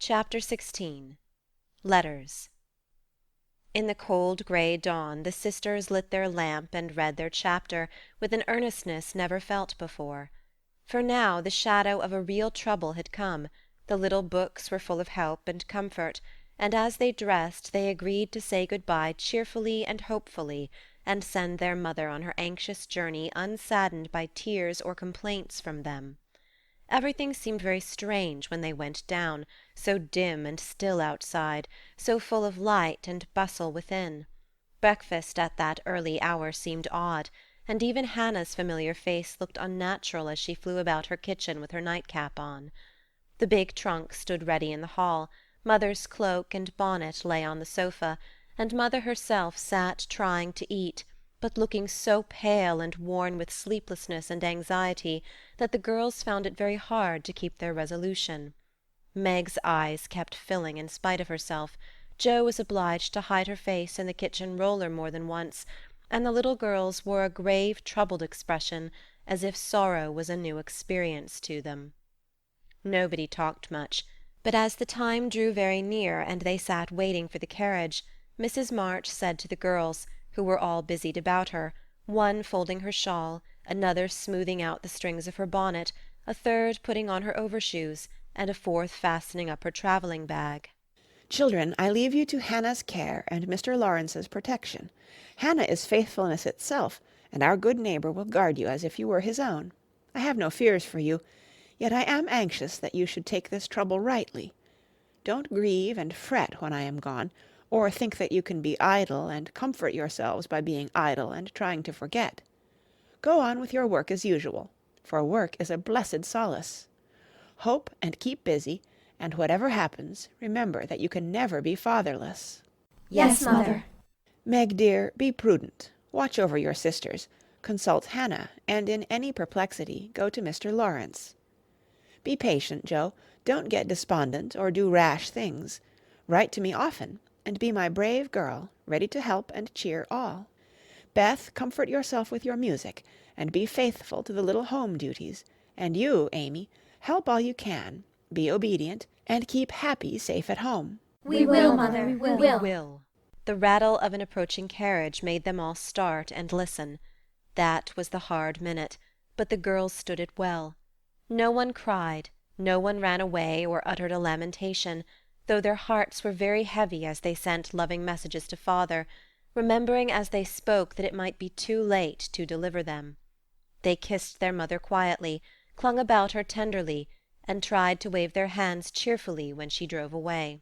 Chapter 16 Letters In the cold grey dawn the sisters lit their lamp and read their chapter with an earnestness never felt before. For now the shadow of a real trouble had come, the little books were full of help and comfort, and as they dressed they agreed to say good-bye cheerfully and hopefully, and send their mother on her anxious journey unsaddened by tears or complaints from them. Everything seemed very strange when they went down, so dim and still outside, so full of light and bustle within. Breakfast at that early hour seemed odd, and even Hannah's familiar face looked unnatural as she flew about her kitchen with her nightcap on. The big trunk stood ready in the hall, Mother's cloak and bonnet lay on the sofa, and Mother herself sat trying to eat, but looking so pale and worn with sleeplessness and anxiety that the girls found it very hard to keep their resolution. Meg's eyes kept filling in spite of herself, Jo was obliged to hide her face in the kitchen roller more than once, and the little girls wore a grave, troubled expression, as if sorrow was a new experience to them. Nobody talked much, but as the time drew very near and they sat waiting for the carriage, Mrs. March said to the girls, who were all busied about her, one folding her shawl, another smoothing out the strings of her bonnet, a third putting on her overshoes, and a fourth fastening up her travelling bag. "Children, I leave you to Hannah's care and Mr. Lawrence's protection. Hannah is faithfulness itself, and our good neighbour will guard you as if you were his own. I have no fears for you, yet I am anxious that you should take this trouble rightly. Don't grieve and fret when I am gone, or think that you can be idle and comfort yourselves by being idle and trying to forget. Go on with your work as usual, for work is a blessed solace. Hope and keep busy, and whatever happens, remember that you can never be fatherless. Yes, Mother. Meg, dear, be prudent. Watch over your sisters. Consult Hannah, and in any perplexity, go to Mr. Lawrence. Be patient, Jo. Don't get despondent or do rash things. Write to me often, and be my brave girl, ready to help and cheer all. Beth, comfort yourself with your music, and be faithful to the little home duties. And you, Amy, help all you can, be obedient, and keep Happy safe at home. We will, Mother, we will. The rattle of an approaching carriage made them all start and listen. That was the hard minute, but the girls stood it well. No one cried, no one ran away or uttered a lamentation, though their hearts were very heavy as they sent loving messages to Father, remembering as they spoke that it might be too late to deliver them. They kissed their mother quietly, clung about her tenderly, and tried to wave their hands cheerfully when she drove away.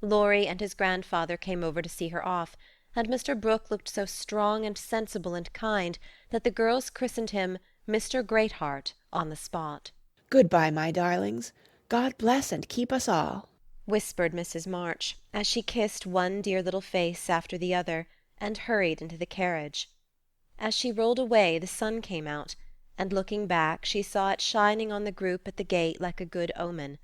Laurie and his grandfather came over to see her off, and Mr. Brooke looked so strong and sensible and kind that the girls christened him Mr. Greatheart on the spot. "Good-bye, my darlings. God bless and keep us all," whispered Mrs. March, as she kissed one dear little face after the other, and hurried into the carriage. As she rolled away the sun came out, and looking back she saw it shining on the group at the gate like a good omen.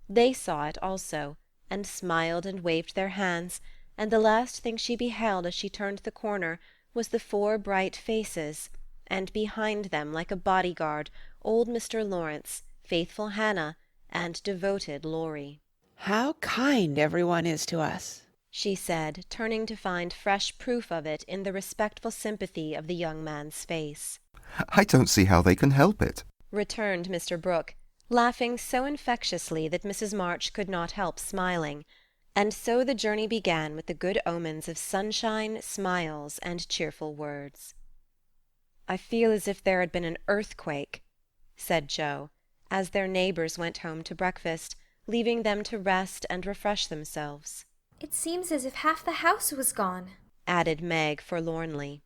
They saw it also, and smiled and waved their hands, and the last thing she beheld as she turned the corner was the 4 bright faces, and behind them, like a bodyguard, old Mr. Lawrence, faithful Hannah, and devoted Laurie. "How kind everyone is to us," she said, turning to find fresh proof of it in the respectful sympathy of the young man's face. "I don't see how they can help it," returned Mr. Brooke, laughing so infectiously that Mrs. March could not help smiling. And so the journey began with the good omens of sunshine, smiles, and cheerful words. "I feel as if there had been an earthquake," said Jo, as their neighbours went home to breakfast, leaving them to rest and refresh themselves. It seems as if half the house was gone, added Meg forlornly.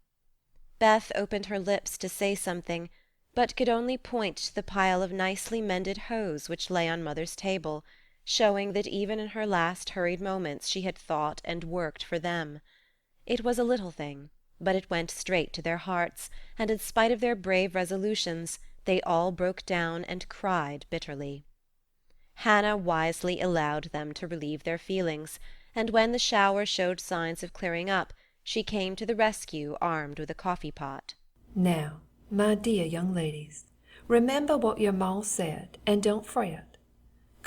Beth opened her lips to say something, but could only point to the pile of nicely mended hose which lay on Mother's table, showing that even in her last hurried moments she had thought and worked for them. It was a little thing, but it went straight to their hearts, and in spite of their brave resolutions, they all broke down and cried bitterly. Hannah wisely allowed them to relieve their feelings, and when the shower showed signs of clearing up, she came to the rescue armed with a coffee-pot. "Now, my dear young ladies, remember what your ma said, and don't fret.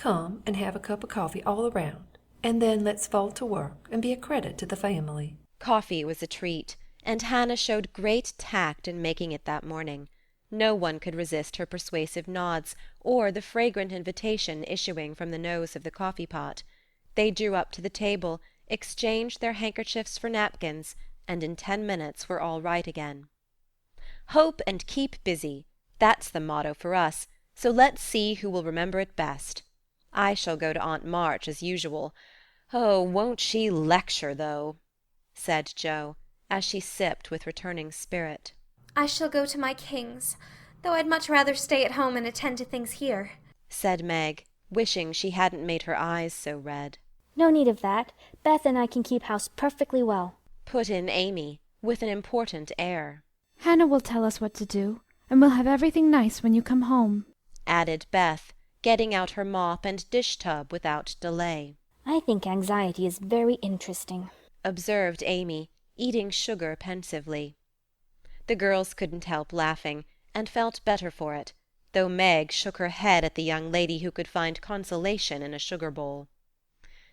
Come and have a cup of coffee all around, and then let's fall to work and be a credit to the family." Coffee was a treat, and Hannah showed great tact in making it that morning. No one could resist her persuasive nods, or the fragrant invitation issuing from the nose of the coffee-pot. They drew up to the table, exchanged their handkerchiefs for napkins, and in 10 minutes were all right again. "Hope and keep busy. That's the motto for us, so let's see who will remember it best. I shall go to Aunt March as usual. Oh, won't she lecture, though!" said Jo, as she sipped with returning spirit. I shall go to my King's, though I'd much rather stay at home and attend to things here, said Meg, wishing she hadn't made her eyes so red. No need of that. Beth and I can keep house perfectly well, put in Amy, with an important air. Hannah will tell us what to do, and we'll have everything nice when you come home, added Beth, getting out her mop and dish-tub without delay. I think anxiety is very interesting, observed Amy, eating sugar pensively. The girls couldn't help laughing, and felt better for it, though Meg shook her head at the young lady who could find consolation in a sugar-bowl.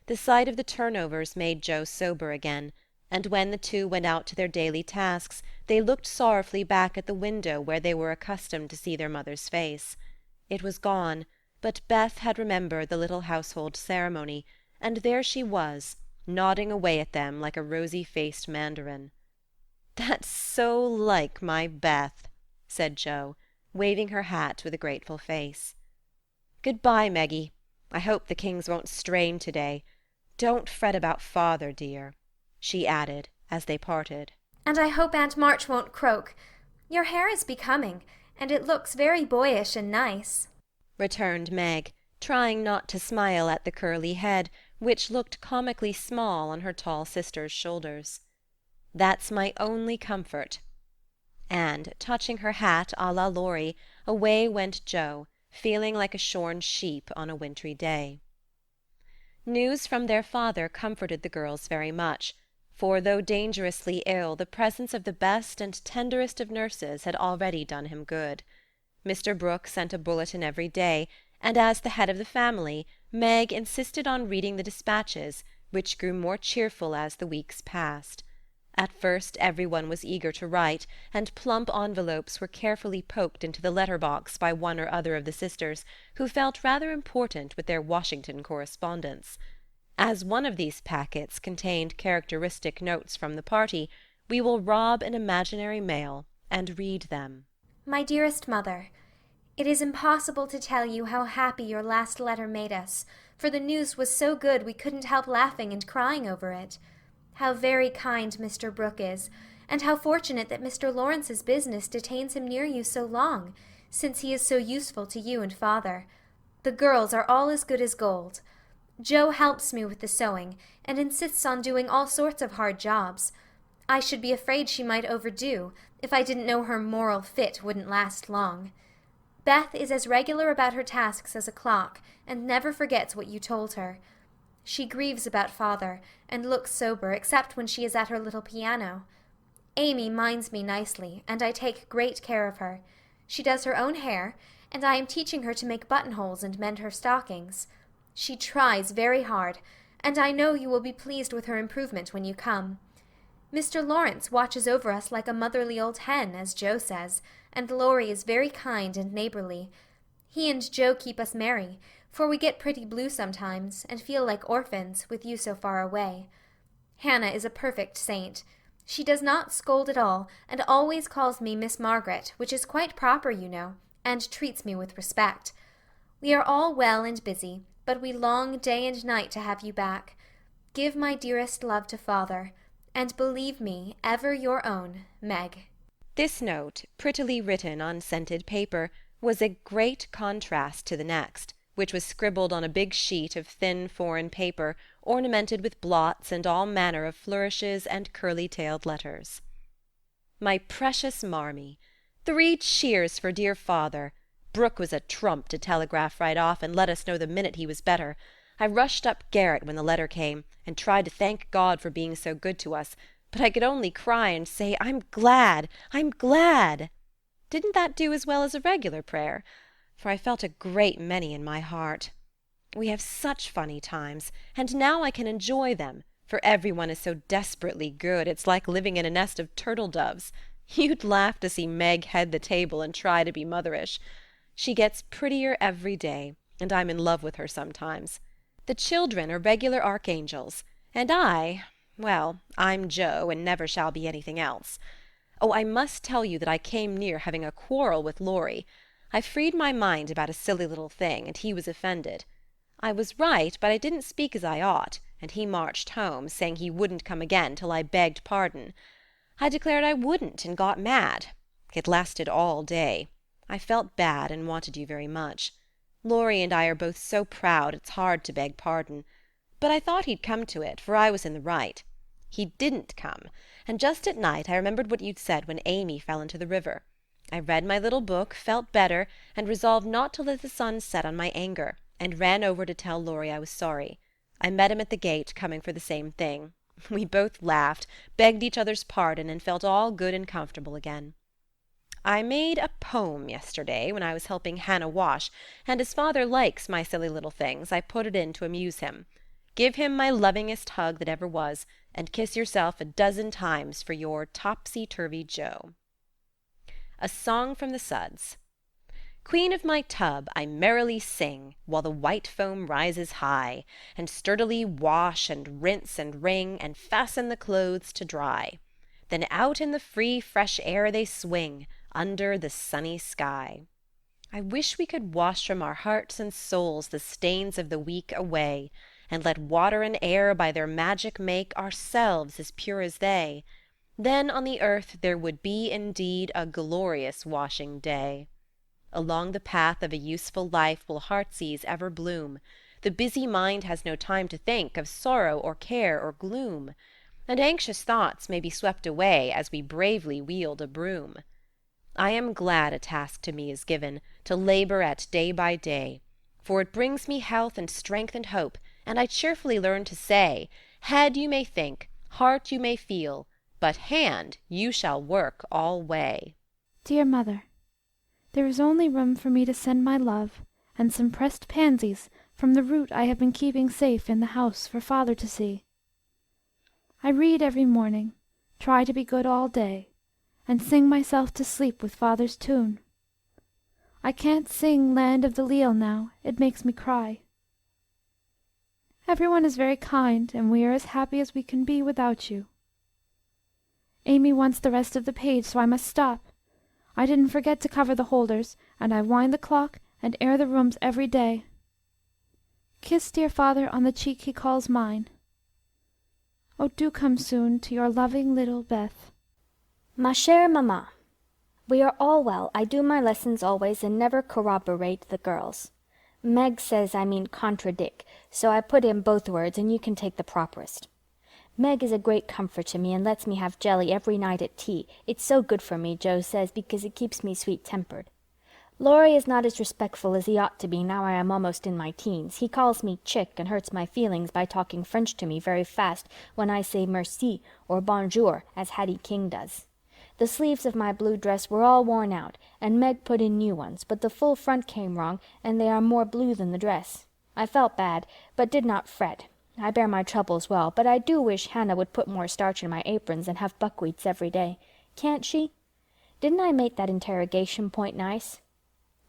The sight of the turnovers made Jo sober again, and when the two went out to their daily tasks, they looked sorrowfully back at the window where they were accustomed to see their mother's face. It was gone, but Beth had remembered the little household ceremony, and there she was, nodding away at them like a rosy-faced mandarin. "That's so like my Beth," said Jo, waving her hat with a grateful face. "Good-bye, Meggie. I hope the Kings won't strain to-day. Don't fret about father, dear," she added, as they parted. And I hope Aunt March won't croak. Your hair is becoming, and it looks very boyish and nice, returned Meg, trying not to smile at the curly head, which looked comically small on her tall sister's shoulders. "That's my only comfort." And, touching her hat à la Laurie, away went Jo, feeling like a shorn sheep on a wintry day. News from their father comforted the girls very much, for though dangerously ill, the presence of the best and tenderest of nurses had already done him good. Mr. Brooke sent a bulletin every day, and as the head of the family, Meg insisted on reading the dispatches, which grew more cheerful as the weeks passed. At first every one was eager to write, and plump envelopes were carefully poked into the letter-box by one or other of the sisters, who felt rather important with their Washington correspondence. As one of these packets contained characteristic notes from the party, we will rob an imaginary mail and read them. My dearest mother, it is impossible to tell you how happy your last letter made us, for the news was so good we couldn't help laughing and crying over it. How very kind Mr. Brooke is, and how fortunate that Mr. Lawrence's business detains him near you so long, since he is so useful to you and father. The girls are all as good as gold. Jo helps me with the sewing, and insists on doing all sorts of hard jobs. I should be afraid she might overdo, if I didn't know her moral fit wouldn't last long. Beth is as regular about her tasks as a clock, and never forgets what you told her. She grieves about father, and looks sober except when she is at her little piano. Amy minds me nicely, and I take great care of her. She does her own hair, and I am teaching her to make buttonholes and mend her stockings. She tries very hard, and I know you will be pleased with her improvement when you come. Mr. Lawrence watches over us like a motherly old hen, as Jo says, and Laurie is very kind and neighborly. He and Jo keep us merry, for we get pretty blue sometimes, and feel like orphans, with you so far away. Hannah is a perfect saint. She does not scold at all, and always calls me Miss Margaret, which is quite proper, you know, and treats me with respect. We are all well and busy, but we long day and night to have you back. Give my dearest love to father, and believe me, ever your own, Meg. This note, prettily written on scented paper, was a great contrast to the next, which was scribbled on a big sheet of thin foreign paper, ornamented with blots and all manner of flourishes and curly-tailed letters. My precious Marmee, 3 cheers for dear father. Brooke was a trump to telegraph right off and let us know the minute he was better. I rushed up garret when the letter came, and tried to thank God for being so good to us, but I could only cry and say, I'm glad, I'm glad. Didn't that do as well as a regular prayer? For I felt a great many in my heart. We have such funny times, and now I can enjoy them, for everyone is so desperately good it's like living in a nest of turtle-doves. You'd laugh to see Meg head the table and try to be motherish. She gets prettier every day, and I'm in love with her sometimes. The children are regular archangels, and well, I'm Jo and never shall be anything else. Oh, I must tell you that I came near having a quarrel with Laurie. I freed my mind about a silly little thing, and he was offended. I was right, but I didn't speak as I ought, and he marched home, saying he wouldn't come again till I begged pardon. I declared I wouldn't, and got mad. It lasted all day. I felt bad and wanted you very much. Laurie and I are both so proud it's hard to beg pardon. But I thought he'd come to it, for I was in the right. He didn't come, and just at night I remembered what you'd said when Amy fell into the river. I read my little book, felt better, and resolved not to let the sun set on my anger, and ran over to tell Laurie I was sorry. I met him at the gate, coming for the same thing. We both laughed, begged each other's pardon, and felt all good and comfortable again. I made a poem yesterday when I was helping Hannah wash, and as father likes my silly little things, I put it in to amuse him. Give him my lovingest hug that ever was, and kiss yourself a dozen times for your topsy-turvy Jo. A Song from the Suds. Queen of my tub, I merrily sing, while the white foam rises high, and sturdily wash and rinse and wring, and fasten the clothes to dry. Then out in the free, fresh air they swing, under the sunny sky. I wish we could wash from our hearts and souls the stains of the week away, and let water and air by their magic make ourselves as pure as they. Then on the earth there would be indeed a glorious washing day. Along the path of a useful life will heartsease ever bloom. The busy mind has no time to think of sorrow or care or gloom, and anxious thoughts may be swept away as we bravely wield a broom. I am glad a task to me is given, to labor at day by day, for it brings me health and strength and hope, and I cheerfully learn to say, head you may think, heart you may feel, but hand you shall work alway. Dear Mother, there is only room for me to send my love, and some pressed pansies from the root I have been keeping safe in the house for Father to see. I read every morning, try to be good all day, and sing myself to sleep with Father's tune. I can't sing Land of the Leal now, it makes me cry. Everyone is very kind, and we are as happy as we can be without you. Amy wants the rest of the page, so I must stop. I didn't forget to cover the holders, and I wind the clock and air the rooms every day. Kiss dear Father on the cheek he calls mine. Oh, do come soon to your loving little Beth. Ma chère Maman, we are all well. I do my lessons always and never corroborate the girls. Meg says I mean contradict, so I put in both words and you can take the properest. Meg is a great comfort to me and lets me have jelly every night at tea. It's so good for me, Jo says, because it keeps me sweet-tempered. Laurie is not as respectful as he ought to be now I am almost in my teens. He calls me chick and hurts my feelings by talking French to me very fast when I say merci or bonjour, as Hattie King does. The sleeves of my blue dress were all worn out, and Meg put in new ones, but the full front came wrong, and they are more blue than the dress. I felt bad, but did not fret. I bear my troubles well, but I do wish Hannah would put more starch in my aprons and have buckwheats every day. Can't she? Didn't I make that interrogation point nice?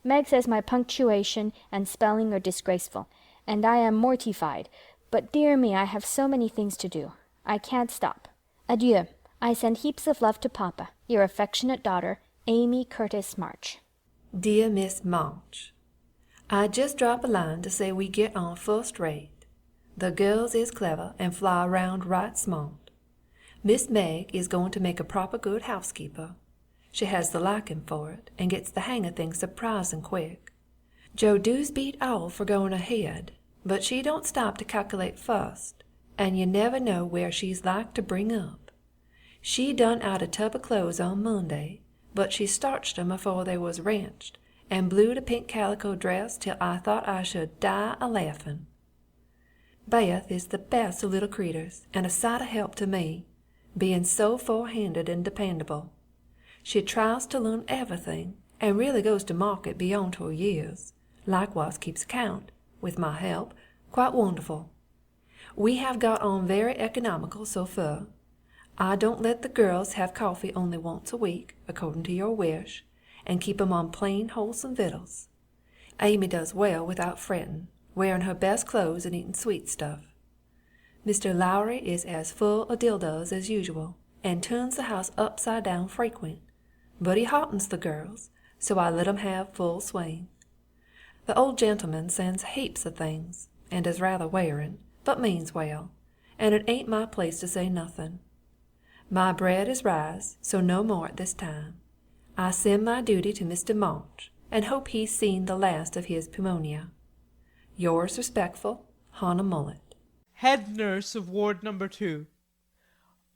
Meg says my punctuation and spelling are disgraceful, and I am mortified, but dear me, I have so many things to do. I can't stop. Adieu. I send heaps of love to Papa. Your affectionate daughter, Amy Curtis March. Dear Miss March, I just drop a line to say we get on first rate. The girls is clever and fly around right smart. Miss Meg is going to make a proper good housekeeper. She has the liking for it and gets the hang of things surprising quick. Jo doos beat all for going ahead, but she don't stop to calculate first, and you never know where she's like to bring up. She done out a tub of clothes on Monday, but she starched 'em afore they was wrenched, and blued a pink calico dress till I thought I should die a-laughin'. Beth is the best of little creeters, and a sight of help to me, being so forehanded and dependable. She tries to learn everything, and really goes to market beyond her years. Likewise keeps account, with my help, Quite wonderful. We have got on very economical so far. I don't let the girls have coffee only once a week, according to your wish, and keep 'em on plain, wholesome victuals. Amy does well without fretting, wearing her best clothes and eating sweet stuff. Mr. Lowry is as full of dildos as usual, and turns the house upside down frequent, but he heartens the girls, so I let 'em have full swing. The old gentleman sends heaps of things, and is rather wearing, but means well, and it ain't my place to say nothing. My bread is rise, so no more at this time. I send my duty to Mr. March, and hope he's seen the last of his Pomonia. Yours respectful, Hannah Mullet. Head nurse of Ward No. 2.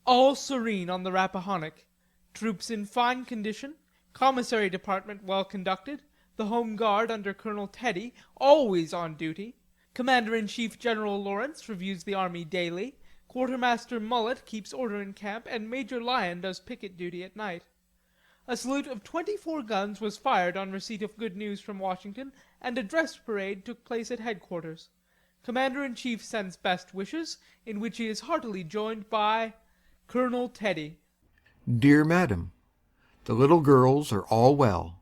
All serene on the Rappahannock. Troops in fine condition. Commissary department well conducted. The Home Guard under Colonel Teddy, always on duty. Commander-in-Chief General Lawrence reviews the army daily. Quartermaster Mullet keeps order in camp, and Major Lyon does picket duty at night. A salute of 24 guns was fired on receipt of good news from Washington, and a dress parade took place at headquarters. Commander-in-Chief sends best wishes, in which he is heartily joined by Colonel Teddy. Dear Madam, the little girls are all well.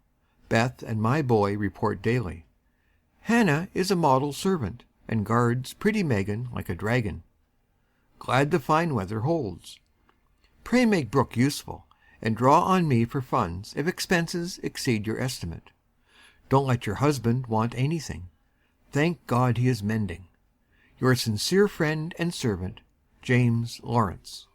Beth and my boy report daily. Hannah is a model servant, and guards pretty Megan like a dragon. Glad the fine weather holds. Pray make Brooke useful, and draw on me for funds if expenses exceed your estimate. Don't let your husband want anything. Thank God he is mending. Your sincere friend and servant, James Lawrence.